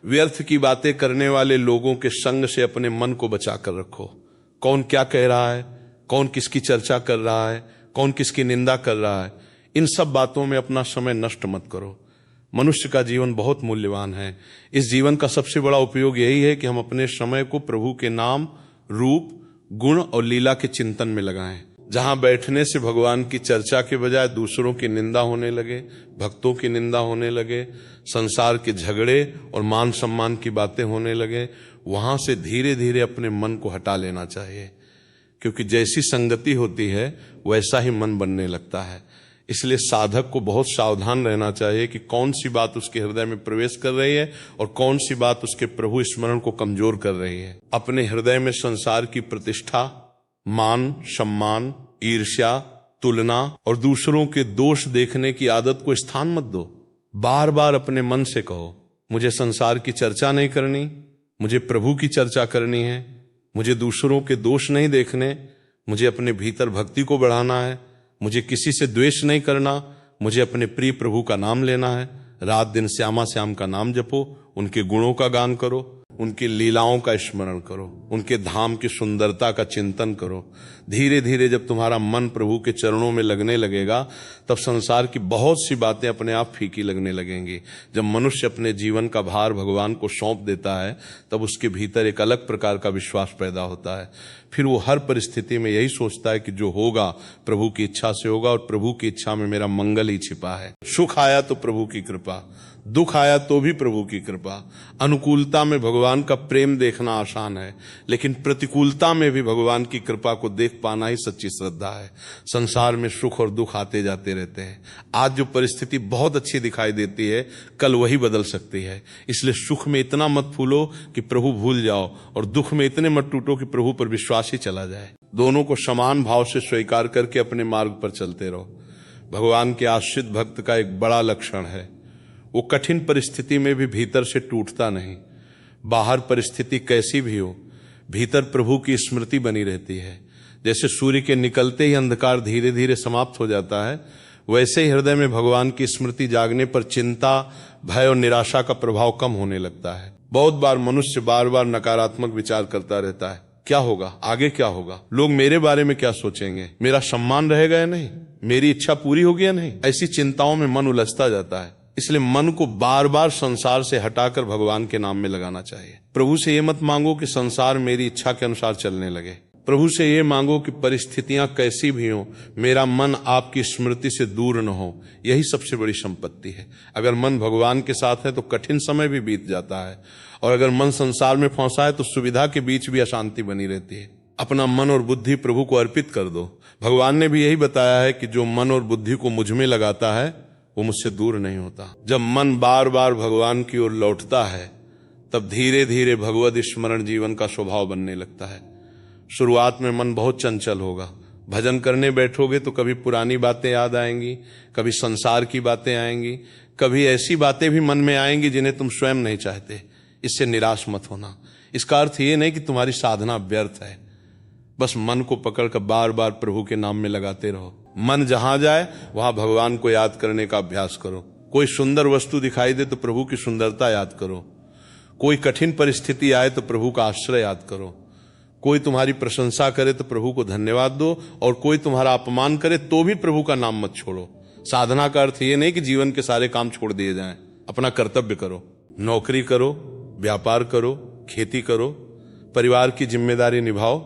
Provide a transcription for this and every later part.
व्यर्थ की बातें करने वाले लोगों के संग से अपने मन को बचा कर रखो। कौन क्या कह रहा है, कौन किसकी चर्चा कर रहा है, कौन किसकी निंदा कर रहा है, इन सब बातों में अपना समय नष्ट मत करो। मनुष्य का जीवन बहुत मूल्यवान है। इस जीवन का सबसे बड़ा उपयोग यही है कि हम अपने समय को प्रभु के नाम, रूप, गुण और लीला के चिंतन में लगाएं। जहां बैठने से भगवान की चर्चा के बजाय दूसरों की निंदा होने लगे, भक्तों की निंदा होने लगे, संसार के झगड़े और मान सम्मान की बातें होने लगे, वहां से धीरे धीरे अपने मन को हटा लेना चाहिए। क्योंकि जैसी संगति होती है वैसा ही मन बनने लगता है। इसलिए साधक को बहुत सावधान रहना चाहिए कि कौन सी बात उसके हृदय में प्रवेश कर रही है और कौन सी बात उसके प्रभु स्मरण को कमजोर कर रही है। अपने हृदय में संसार की प्रतिष्ठा, मान सम्मान, ईर्ष्या, तुलना और दूसरों के दोष देखने की आदत को स्थान मत दो। बार बार अपने मन से कहो, मुझे संसार की चर्चा नहीं करनी, मुझे प्रभु की चर्चा करनी है, मुझे दूसरों के दोष नहीं देखने, मुझे अपने भीतर भक्ति को बढ़ाना है, मुझे किसी से द्वेष नहीं करना, मुझे अपने प्रिय प्रभु का नाम लेना है। रात दिन श्यामा श्याम का नाम जपो, उनके गुणों का गान करो, उनकी लीलाओं का स्मरण करो, उनके धाम की सुंदरता का चिंतन करो। धीरे धीरे जब तुम्हारा मन प्रभु के चरणों में लगने लगेगा तब संसार की बहुत सी बातें अपने आप फीकी लगने लगेंगी। जब मनुष्य अपने जीवन का भार भगवान को सौंप देता है तब उसके भीतर एक अलग प्रकार का विश्वास पैदा होता है। फिर वो हर परिस्थिति में यही सोचता है कि जो होगा प्रभु की इच्छा से होगा और प्रभु की इच्छा में मेरा मंगल ही छिपा है। सुख आया तो प्रभु की कृपा, दुख आया तो भी प्रभु की कृपा। अनुकूलता में भगवान का प्रेम देखना आसान है, लेकिन प्रतिकूलता में भी भगवान की कृपा को देख पाना ही सच्ची श्रद्धा है। संसार में सुख और दुख आते जाते रहते हैं। आज जो परिस्थिति बहुत अच्छी दिखाई देती है कल वही बदल सकती है। इसलिए सुख में इतना मत फूलो कि प्रभु भूल जाओ और दुख में इतने मत टूटो कि प्रभु पर विश्वास ही चला जाए। दोनों को समान भाव से स्वीकार करके अपने मार्ग पर चलते रहो। भगवान के आश्रित भक्त का एक बड़ा लक्षण है, वो कठिन परिस्थिति में भी भीतर से टूटता नहीं। बाहर परिस्थिति कैसी भी हो, भीतर प्रभु की स्मृति बनी रहती है। जैसे सूर्य के निकलते ही अंधकार धीरे धीरे समाप्त हो जाता है, वैसे ही हृदय में भगवान की स्मृति जागने पर चिंता, भय और निराशा का प्रभाव कम होने लगता है। बहुत बार मनुष्य बार बार नकारात्मक विचार करता रहता है, क्या होगा, आगे क्या होगा, लोग मेरे बारे में क्या सोचेंगे, मेरा सम्मान रहेगा या नहीं, मेरी इच्छा पूरी होगी या नहीं। ऐसी चिंताओं में मन उलझता जाता है। इसलिए मन को बार बार संसार से हटाकर भगवान के नाम में लगाना चाहिए। प्रभु से ये मत मांगो कि संसार मेरी इच्छा के अनुसार चलने लगे। प्रभु से ये मांगो कि परिस्थितियां कैसी भी हों, मेरा मन आपकी स्मृति से दूर न हो। यही सबसे बड़ी संपत्ति है। अगर मन भगवान के साथ है तो कठिन समय भी बीत जाता है, और अगर मन संसार में फंसा है तो सुविधा के बीच भी अशांति बनी रहती है। अपना मन और बुद्धि प्रभु को अर्पित कर दो। भगवान ने भी यही बताया है कि जो मन और बुद्धि को मुझ में लगाता है वो मुझसे दूर नहीं होता। जब मन बार बार भगवान की ओर लौटता है तब धीरे धीरे भगवद स्मरण जीवन का स्वभाव बनने लगता है। शुरुआत में मन बहुत चंचल होगा। भजन करने बैठोगे तो कभी पुरानी बातें याद आएंगी, कभी संसार की बातें आएंगी, कभी ऐसी बातें भी मन में आएंगी जिन्हें तुम स्वयं नहीं चाहते। इससे निराश मत होना। इसका अर्थ ये नहीं कि तुम्हारी साधना व्यर्थ है। बस मन को पकड़कर बार बार प्रभु के नाम में लगाते रहो। मन जहां जाए वहां भगवान को याद करने का अभ्यास करो। कोई सुंदर वस्तु दिखाई दे तो प्रभु की सुंदरता याद करो। कोई कठिन परिस्थिति आए तो प्रभु का आश्रय याद करो। कोई तुम्हारी प्रशंसा करे तो प्रभु को धन्यवाद दो, और कोई तुम्हारा अपमान करे तो भी प्रभु का नाम मत छोड़ो। साधना का अर्थ ये नहीं कि जीवन के सारे काम छोड़ दिए जाएं। अपना कर्तव्य करो, नौकरी करो, व्यापार करो, खेती करो, परिवार की जिम्मेदारी निभाओ,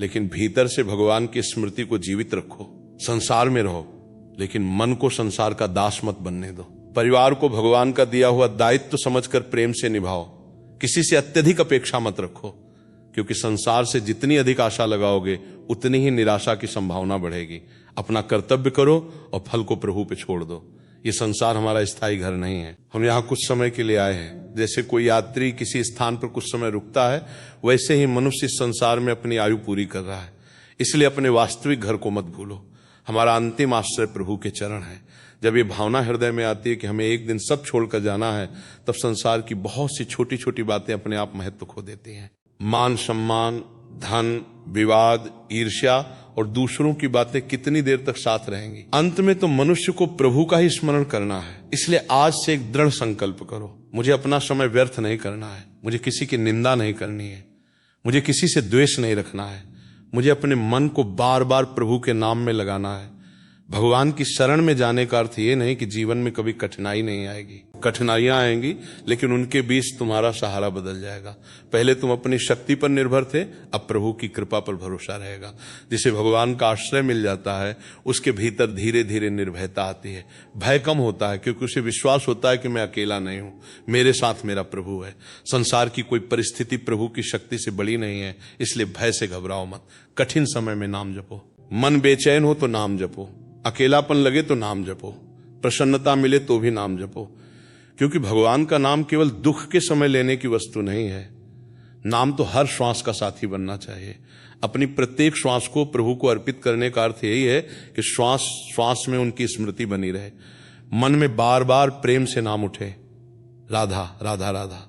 लेकिन भीतर से भगवान की स्मृति को जीवित रखो। संसार में रहो लेकिन मन को संसार का दास मत बनने दो। परिवार को भगवान का दिया हुआ दायित्व समझकर प्रेम से निभाओ। किसी से अत्यधिक अपेक्षा मत रखो, क्योंकि संसार से जितनी अधिक आशा लगाओगे उतनी ही निराशा की संभावना बढ़ेगी। अपना कर्तव्य करो और फल को प्रभु पे छोड़ दो। ये संसार हमारा स्थायी घर नहीं है। हम यहाँ कुछ समय के लिए आए हैं। जैसे कोई यात्री किसी स्थान पर कुछ समय रुकता है, वैसे ही मनुष्य इस संसार में अपनी आयु पूरी कर रहा है। इसलिए अपने वास्तविक घर को मत भूलो। हमारा अंतिम आश्रय प्रभु के चरण है। जब ये भावना हृदय में आती है कि हमें एक दिन सब छोड़कर जाना है, तब संसार की बहुत सी छोटी छोटी बातें अपने आप महत्व खो देती हैं। मान सम्मान, धन, विवाद, ईर्ष्या और दूसरों की बातें कितनी देर तक साथ रहेंगी। अंत में तो मनुष्य को प्रभु का ही स्मरण करना है। इसलिए आज से एक दृढ़ संकल्प करो, मुझे अपना समय व्यर्थ नहीं करना है, मुझे किसी की निंदा नहीं करनी है, मुझे किसी से द्वेष नहीं रखना है, मुझे अपने मन को बार बार प्रभु के नाम में लगाना है। भगवान की शरण में जाने का अर्थ ये नहीं कि जीवन में कभी कठिनाई नहीं आएगी। कठिनाइयां आएंगी, लेकिन उनके बीच तुम्हारा सहारा बदल जाएगा। पहले तुम अपनी शक्ति पर निर्भर थे, अब प्रभु की कृपा पर भरोसा रहेगा। जिसे भगवान का आश्रय मिल जाता है, उसके भीतर धीरे धीरे निर्भयता आती है, भय कम होता है, क्योंकि उसे विश्वास होता है कि मैं अकेला नहीं हूं, मेरे साथ मेरा प्रभु है। संसार की कोई परिस्थिति प्रभु की शक्ति से बड़ी नहीं है, इसलिए भय से घबराओ मत। कठिन समय में नाम जपो, मन बेचैन हो तो नाम जपो, अकेलापन लगे तो नाम जपो, प्रसन्नता मिले तो भी नाम जपो, क्योंकि भगवान का नाम केवल दुख के समय लेने की वस्तु नहीं है। नाम तो हर श्वास का साथी बनना चाहिए। अपनी प्रत्येक श्वास को प्रभु को अर्पित करने का अर्थ यही है कि श्वास श्वास में उनकी स्मृति बनी रहे, मन में बार बार प्रेम से नाम उठे, राधा राधा राधा।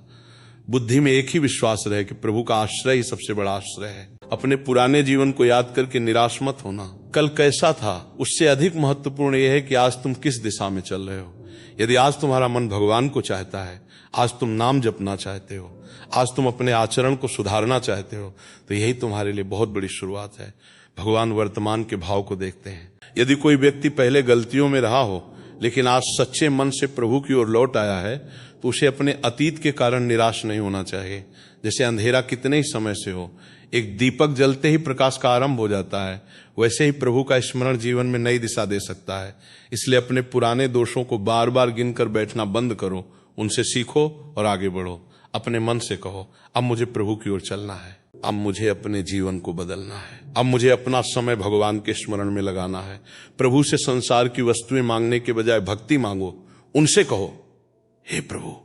बुद्धि में एक ही विश्वास रहे कि प्रभु का आश्रय ही सबसे बड़ा आश्रय है। अपने पुराने जीवन को याद करके निराश मत होना। कल कैसा था उससे अधिक महत्वपूर्ण यह है कि आज तुम किस दिशा में चल रहे हो। यदि आज तुम्हारा मन भगवान को चाहता है, आज तुम नाम जपना चाहते हो, आज तुम अपने आचरण को सुधारना चाहते हो, तो यही तुम्हारे लिए बहुत बड़ी शुरुआत है। भगवान वर्तमान के भाव को देखते हैं। यदि कोई व्यक्ति पहले गलतियों में रहा हो, लेकिन आज सच्चे मन से प्रभु की ओर लौट आया है, तो उसे अपने अतीत के कारण निराश नहीं होना चाहिए। जैसे अंधेरा कितने ही समय से हो, एक दीपक जलते ही प्रकाश का आरंभ हो जाता है, वैसे ही प्रभु का स्मरण जीवन में नई दिशा दे सकता है। इसलिए अपने पुराने दोषों को बार बार गिनकर बैठना बंद करो, उनसे सीखो और आगे बढ़ो। अपने मन से कहो, अब मुझे प्रभु की ओर चलना है, अब मुझे अपने जीवन को बदलना है, अब मुझे अपना समय भगवान के स्मरण में लगाना है। प्रभु से संसार की वस्तुएं मांगने के बजाय भक्ति मांगो। उनसे कहो, हे प्रभु,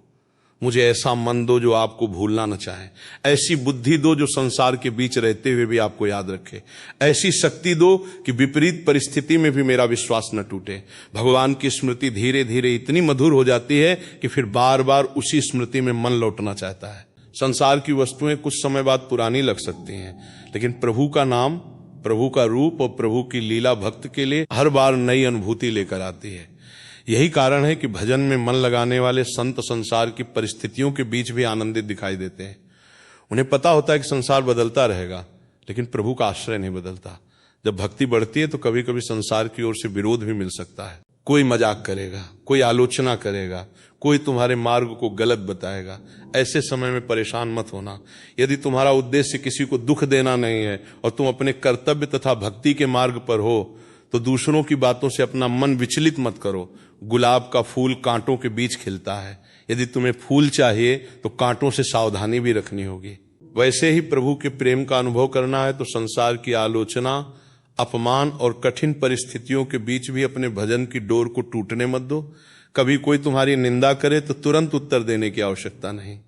मुझे ऐसा मन दो जो आपको भूलना न चाहे, ऐसी बुद्धि दो जो संसार के बीच रहते हुए भी आपको याद रखे, ऐसी शक्ति दो कि विपरीत परिस्थिति में भी मेरा विश्वास न टूटे। भगवान की स्मृति धीरे धीरे इतनी मधुर हो जाती है कि फिर बार बार उसी स्मृति में मन लौटना चाहता है। संसार की वस्तुएं कुछ समय बाद पुरानी लग सकती हैं, लेकिन प्रभु का नाम, प्रभु का रूप और प्रभु की लीला भक्त के लिए हर बार नई अनुभूति लेकर आती है। यही कारण है कि भजन में मन लगाने वाले संत संसार की परिस्थितियों के बीच भी आनंदित दिखाई देते हैं। उन्हें पता होता है कि संसार बदलता रहेगा, लेकिन प्रभु का आश्रय नहीं बदलता। जब भक्ति बढ़ती है तो कभी कभी संसार की ओर से विरोध भी मिल सकता है। कोई मजाक करेगा, कोई आलोचना करेगा, कोई तुम्हारे मार्ग को गलत बताएगा। ऐसे समय में परेशान मत होना। यदि तुम्हारा उद्देश्य किसी को दुख देना नहीं है और तुम अपने कर्तव्य तथा भक्ति के मार्ग पर हो, तो दूसरों की बातों से अपना मन विचलित मत करो। गुलाब का फूल कांटों के बीच खिलता है। यदि तुम्हें फूल चाहिए तो कांटों से सावधानी भी रखनी होगी। वैसे ही प्रभु के प्रेम का अनुभव करना है तो संसार की आलोचना, अपमान और कठिन परिस्थितियों के बीच भी अपने भजन की डोर को टूटने मत दो। कभी कोई तुम्हारी निंदा करे तो तुरंत उत्तर देने की आवश्यकता नहीं।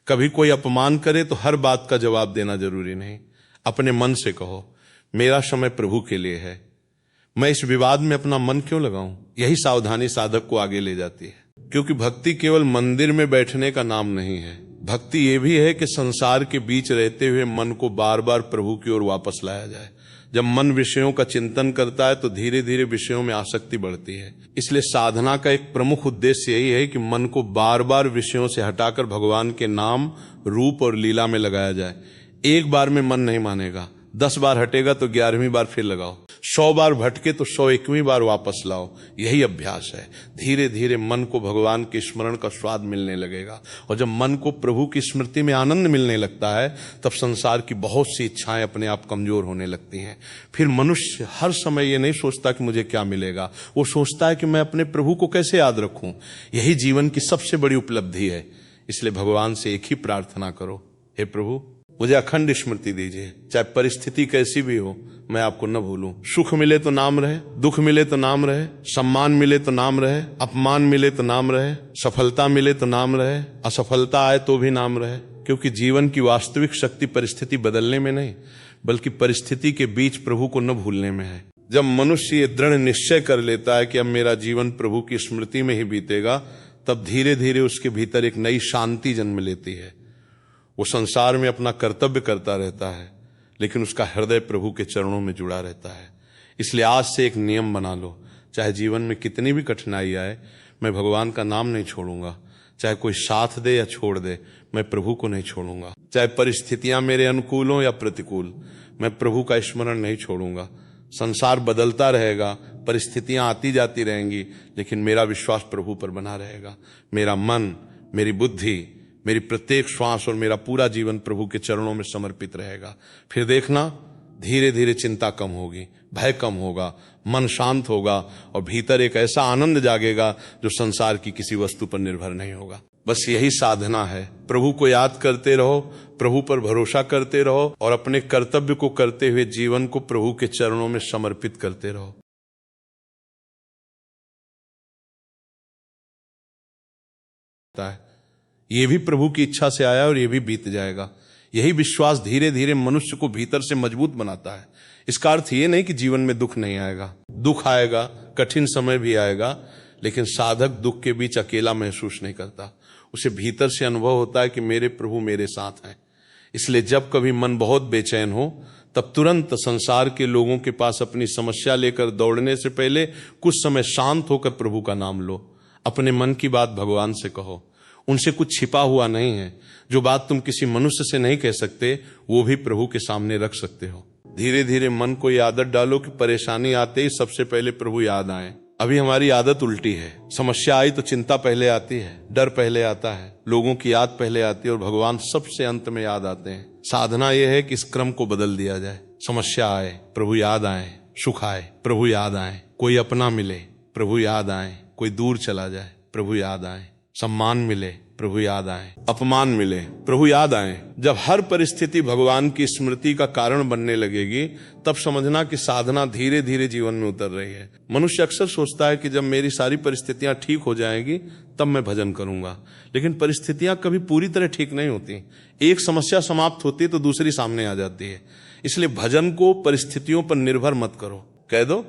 कभी कोई अपमान करे तो हर बात का जवाब देना जरूरी नहीं। अपने मन से कहो, मेरा समय प्रभु के लिए है, मैं इस विवाद में अपना मन क्यों लगाऊं। यही सावधानी साधक को आगे ले जाती है, क्योंकि भक्ति केवल मंदिर में बैठने का नाम नहीं है। भक्ति ये भी है कि संसार के बीच रहते हुए मन को बार बार प्रभु की ओर वापस लाया जाए। जब मन विषयों का चिंतन करता है तो धीरे धीरे विषयों में आसक्ति बढ़ती है। इसलिए साधना का एक प्रमुख उद्देश्य यही है कि मन को बार बार विषयों से हटाकर भगवान के नाम, रूप और लीला में लगाया जाए। एक बार में मन नहीं मानेगा, 10 बार हटेगा तो 11वीं बार फिर लगाओ, 100 बार भटके तो 101वीं बार वापस लाओ। यही अभ्यास है। धीरे धीरे मन को भगवान के स्मरण का स्वाद मिलने लगेगा, और जब मन को प्रभु की स्मृति में आनंद मिलने लगता है तब संसार की बहुत सी इच्छाएं अपने आप कमजोर होने लगती हैं। फिर मनुष्य हर समय ये नहीं सोचता कि मुझे क्या मिलेगा, वो सोचता है कि मैं अपने प्रभु को कैसे याद रखूं। यही जीवन की सबसे बड़ी उपलब्धि है। इसलिए भगवान से एक ही प्रार्थना करो, हे प्रभु, मुझे अखंड स्मृति दीजिए। चाहे परिस्थिति कैसी भी हो, मैं आपको न भूलूं। सुख मिले तो नाम रहे, दुख मिले तो नाम रहे, सम्मान मिले तो नाम रहे, अपमान मिले तो नाम रहे, सफलता मिले तो नाम रहे, असफलता आए तो भी नाम रहे। क्योंकि जीवन की वास्तविक शक्ति परिस्थिति बदलने में नहीं, बल्कि परिस्थिति के बीच प्रभु को न भूलने में है। जब मनुष्य ये दृढ़ निश्चय कर लेता है कि अब मेरा जीवन प्रभु की स्मृति में ही बीतेगा, तब धीरे धीरे उसके भीतर एक नई शांति जन्म लेती है। वो संसार में अपना कर्तव्य करता रहता है, लेकिन उसका हृदय प्रभु के चरणों में जुड़ा रहता है। इसलिए आज से एक नियम बना लो, चाहे जीवन में कितनी भी कठिनाई आए, मैं भगवान का नाम नहीं छोड़ूंगा। चाहे कोई साथ दे या छोड़ दे, मैं प्रभु को नहीं छोड़ूंगा। चाहे परिस्थितियां मेरे अनुकूल हो या प्रतिकूल, मैं प्रभु का स्मरण नहीं छोड़ूंगा। संसार बदलता रहेगा, परिस्थितियां आती जाती रहेंगी, लेकिन मेरा विश्वास प्रभु पर बना रहेगा। मेरा मन, मेरी बुद्धि, मेरी प्रत्येक श्वास और मेरा पूरा जीवन प्रभु के चरणों में समर्पित रहेगा। फिर देखना, धीरे धीरे चिंता कम होगी, भय कम होगा, मन शांत होगा और भीतर एक ऐसा आनंद जागेगा जो संसार की किसी वस्तु पर निर्भर नहीं होगा। बस यही साधना है। प्रभु को याद करते रहो, प्रभु पर भरोसा करते रहो और अपने कर्तव्य को करते हुए जीवन को प्रभु के चरणों में समर्पित करते रहो। ये भी प्रभु की इच्छा से आया और ये भी बीत जाएगा। यही विश्वास धीरे धीरे मनुष्य को भीतर से मजबूत बनाता है। इसका अर्थ ये नहीं कि जीवन में दुख नहीं आएगा। दुख आएगा, कठिन समय भी आएगा, लेकिन साधक दुख के बीच अकेला महसूस नहीं करता। उसे भीतर से अनुभव होता है कि मेरे प्रभु मेरे साथ हैं। इसलिए जब कभी मन बहुत बेचैन हो, तब तुरंत संसार के लोगों के पास अपनी समस्या लेकर दौड़ने से पहले कुछ समय शांत होकर प्रभु का नाम लो। अपने मन की बात भगवान से कहो। उनसे कुछ छिपा हुआ नहीं है। जो बात तुम किसी मनुष्य से नहीं कह सकते, वो भी प्रभु के सामने रख सकते हो। धीरे धीरे मन को ये आदत डालो कि परेशानी आते ही सबसे पहले प्रभु याद आए। अभी हमारी आदत उल्टी है। समस्या आई तो चिंता पहले आती है, डर पहले आता है, लोगों की याद पहले आती है और भगवान सबसे अंत में याद आते हैं। साधना यह है कि इस क्रम को बदल दिया जाए। समस्या आए, प्रभु याद आए, सुख आए, प्रभु याद आए, कोई अपना मिले, प्रभु याद आए, कोई दूर चला जाए, प्रभु याद आए, सम्मान मिले, प्रभु याद आए, अपमान मिले, प्रभु याद आए। जब हर परिस्थिति भगवान की स्मृति का कारण बनने लगेगी, तब समझना कि साधना धीरे धीरे जीवन में उतर रही है। मनुष्य अक्सर सोचता है कि जब मेरी सारी परिस्थितियां ठीक हो जाएंगी तब मैं भजन करूंगा, लेकिन परिस्थितियां कभी पूरी तरह ठीक नहीं होती। एक समस्या समाप्त होती है तो दूसरी सामने आ जाती है। इसलिए भजन को परिस्थितियों पर निर्भर मत करो। कह दो,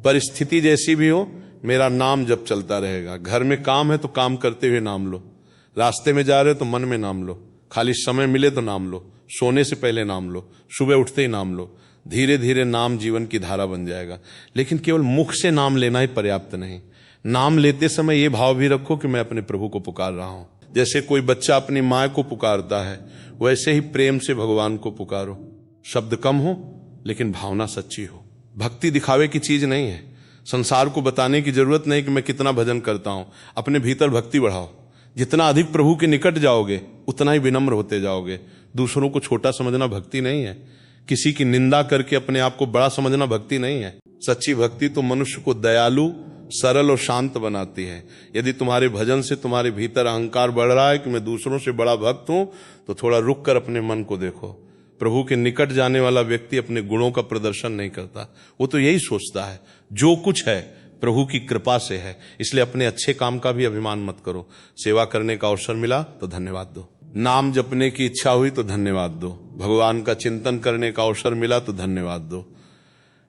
परिस्थिति जैसी भी हो, मेरा नाम जब चलता रहेगा। घर में काम है तो काम करते हुए नाम लो, रास्ते में जा रहे हो तो मन में नाम लो, खाली समय मिले तो नाम लो, सोने से पहले नाम लो, सुबह उठते ही नाम लो। धीरे धीरे नाम जीवन की धारा बन जाएगा। लेकिन केवल मुख से नाम लेना ही पर्याप्त नहीं। नाम लेते समय ये भाव भी रखो कि मैं अपने प्रभु को पुकार रहा हूं। जैसे कोई बच्चा अपनी माँ को पुकारता है, वैसे ही प्रेम से भगवान को पुकारो। शब्द कम हो लेकिन भावना सच्ची हो। भक्ति दिखावे की चीज नहीं है। संसार को बताने की जरूरत नहीं कि मैं कितना भजन करता हूं। अपने भीतर भक्ति बढ़ाओ। जितना अधिक प्रभु के निकट जाओगे, उतना ही विनम्र होते जाओगे। दूसरों को छोटा समझना भक्ति नहीं है। किसी की निंदा करके अपने आप को बड़ा समझना भक्ति नहीं है। सच्ची भक्ति तो मनुष्य को दयालु, सरल और शांत बनाती है। यदि तुम्हारे भजन से तुम्हारे भीतर अहंकार बढ़ रहा है कि मैं दूसरों से बड़ा भक्त हूं, तो थोड़ा रुक कर अपने मन को देखो। प्रभु के निकट जाने वाला व्यक्ति अपने गुणों का प्रदर्शन नहीं करता। वो तो यही सोचता है जो कुछ है प्रभु की कृपा से है। इसलिए अपने अच्छे काम का भी अभिमान मत करो। सेवा करने का अवसर मिला तो धन्यवाद दो। नाम जपने की इच्छा हुई तो धन्यवाद दो। भगवान का चिंतन करने का अवसर मिला तो धन्यवाद दो।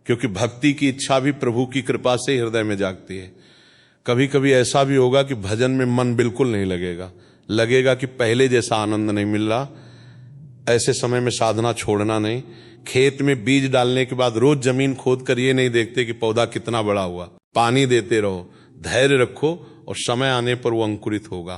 क्योंकि भक्ति की इच्छा भी प्रभु की कृपा से हृदय में जागती है। कभी कभी ऐसा भी होगा कि भजन में मन बिल्कुल नहीं लगेगा, लगेगा कि पहले जैसा आनंद नहीं मिल रहा। ऐसे समय में साधना छोड़ना नहीं। खेत में बीज डालने के बाद रोज जमीन खोद कर ये नहीं देखते कि पौधा कितना बड़ा हुआ। पानी देते रहो, धैर्य रखो और समय आने पर वो अंकुरित होगा।